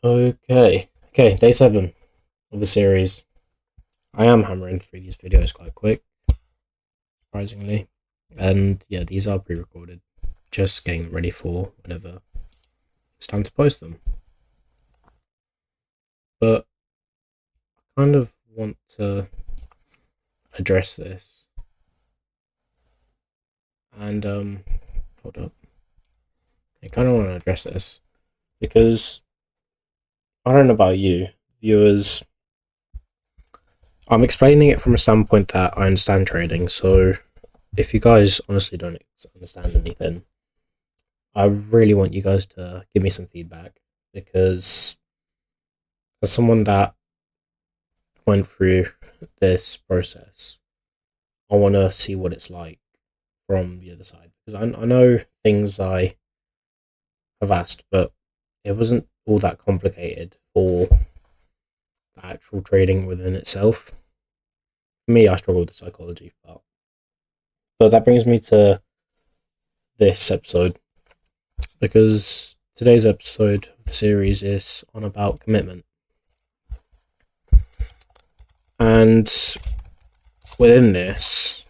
Okay, day 7 of the series. I am hammering through these videos quite quick, surprisingly. And yeah, these are pre recorded, just getting them ready for whenever it's time to post them. But I kind of want to address this. And, hold up. I kind of want to address this because I don't know about you, viewers. I'm explaining it from a standpoint that I understand trading, so if you guys honestly don't understand anything, I really want you guys to give me some feedback because as someone that went through this process, I want to see what it's like from the other side because I know things I have asked, but it wasn't all that complicated for the actual trading within itself. For me, I struggle with the psychology part. But that brings me to this episode because today's episode of the series is on about commitment. And within this,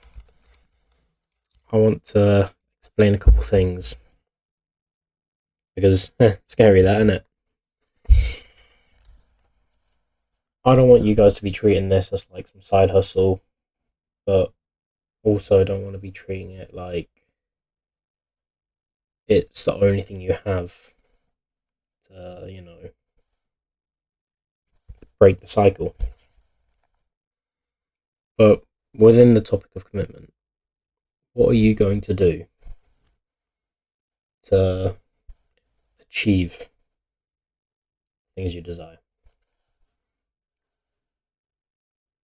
I want to explain a couple things because scary that, isn't it? I don't want you guys to be treating this as like some side hustle, but also don't want to be treating it like it's the only thing you have to, break the cycle. But within the topic of commitment, what are you going to do to achieve things you desire?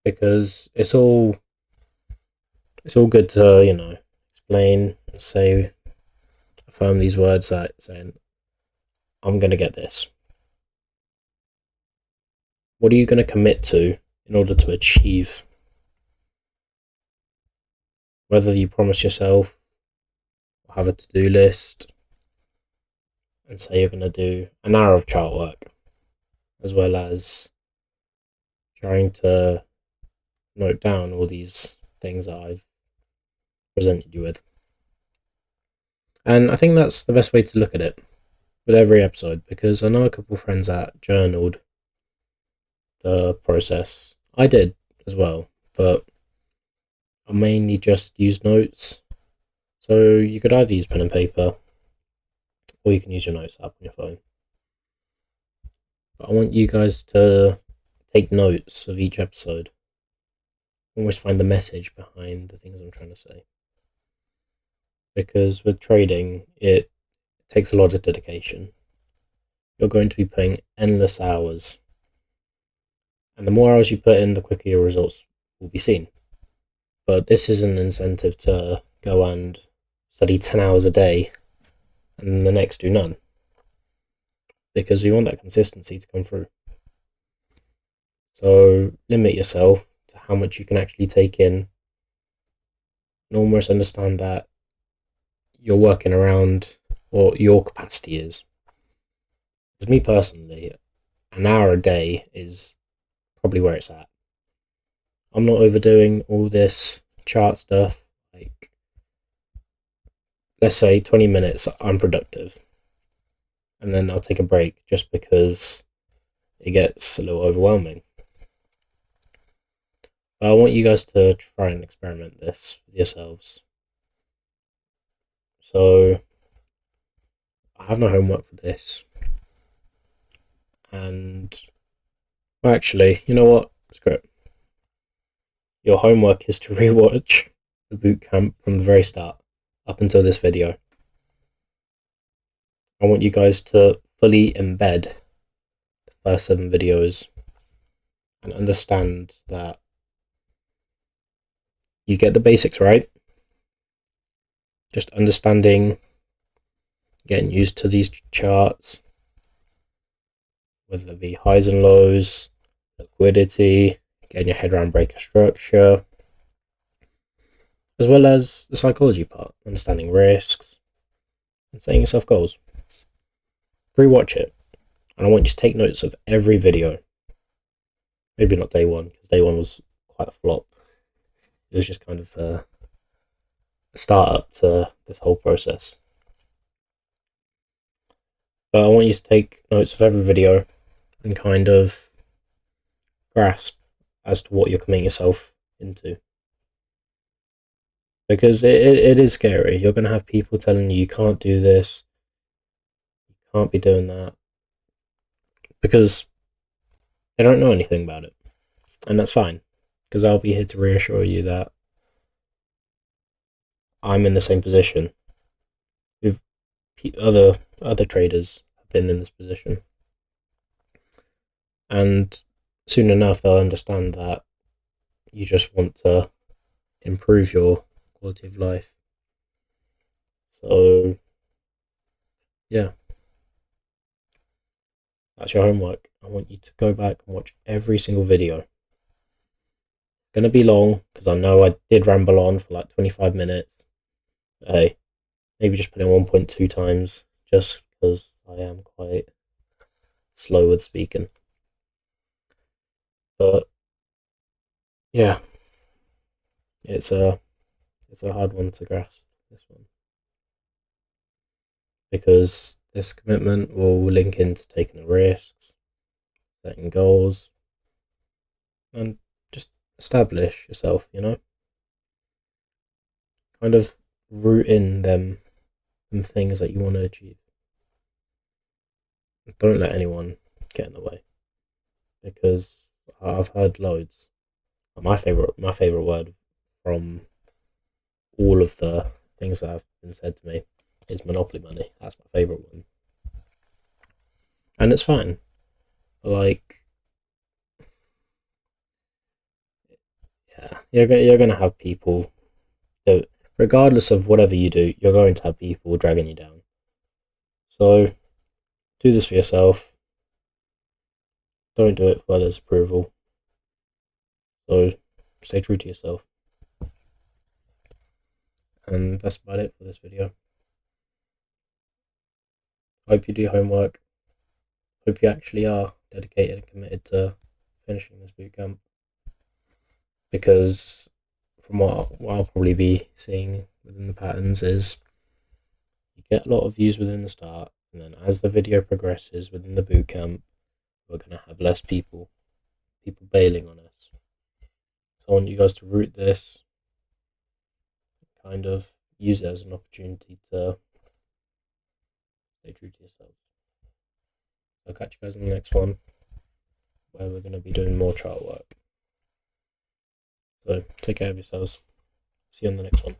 Because it's all good to, explain, say, affirm these words that saying, I'm going to get this. What are you going to commit to in order to achieve? Whether you promise yourself or have a to-do list and say you're going to do an hour of chart work, as well as trying to note down all these things that I've presented you with. And I think that's the best way to look at it with every episode, because I know a couple of friends that journaled the process. I did as well, but I mainly just used notes. So you could either use pen and paper, or you can use your notes app on your phone. But I want you guys to take notes of each episode, almost find the message behind the things I'm trying to say. Because with trading, it takes a lot of dedication. You're going to be putting endless hours. And the more hours you put in, the quicker your results will be seen. But this is an incentive to go and study 10 hours a day and the next do none. Because we want that consistency to come through. So limit yourself to how much you can actually take in and almost understand that you're working around what your capacity is. Because me personally, an hour a day is probably where it's at. I'm not overdoing all this chart stuff. Like, let's say 20 minutes, I'm productive. And then I'll take a break just because it gets a little overwhelming. But I want you guys to try and experiment this with yourselves. So, I have no homework for this. And, well, actually, you know what? Screw it. Your homework is to rewatch the boot camp from the very start up until this video. I want you guys to fully embed the first 7 videos and understand that you get the basics right. Just understanding, getting used to these charts, whether it be highs and lows, liquidity, getting your head around breaker structure, as well as the psychology part, understanding risks, and setting yourself goals. Rewatch it. And I want you to take notes of every video. Maybe not day one, because day one was quite a flop. It was just kind of a start up to this whole process. But I want you to take notes of every video and kind of grasp as to what you're committing yourself into. Because it is scary. You're going to have people telling you can't do this, you can't be doing that, because they don't know anything about it. And that's fine, because I'll be here to reassure you that I'm in the same position. Other traders have been in this position. And soon enough, they'll understand that you just want to improve your quality of life. So, yeah, that's your homework. I want you to go back and watch every single video. It's going to be long, because I know I did ramble on for like 25 minutes. Hey, maybe just put in 1.2 times, just because I am quite slow with speaking. But, yeah, it's a hard one to grasp, this one, because this commitment will link into taking the risks, setting goals, and just establish yourself, kind of root in them things that you want to achieve. Don't let anyone get in the way, because I've heard loads. My favorite word from all of the things that have been said to me is monopoly money. That's my favorite one, and it's fine. Like, yeah, you're gonna have people that, regardless of whatever you do, you're going to have people dragging you down. So do this for yourself. Don't do it for others' approval. So stay true to yourself. And that's about it for this video. Hope you do your homework. Hope you actually are dedicated and committed to finishing this bootcamp. Because from what I'll probably be seeing within the patterns is you get a lot of views within the start, and then as the video progresses within the bootcamp, we're going to have less people bailing on us. So I want you guys to root this, kind of use it as an opportunity to stay true to yourselves. I'll catch you guys in the next one, where we're going to be doing more chart work. So take care of yourselves. See you on the next one.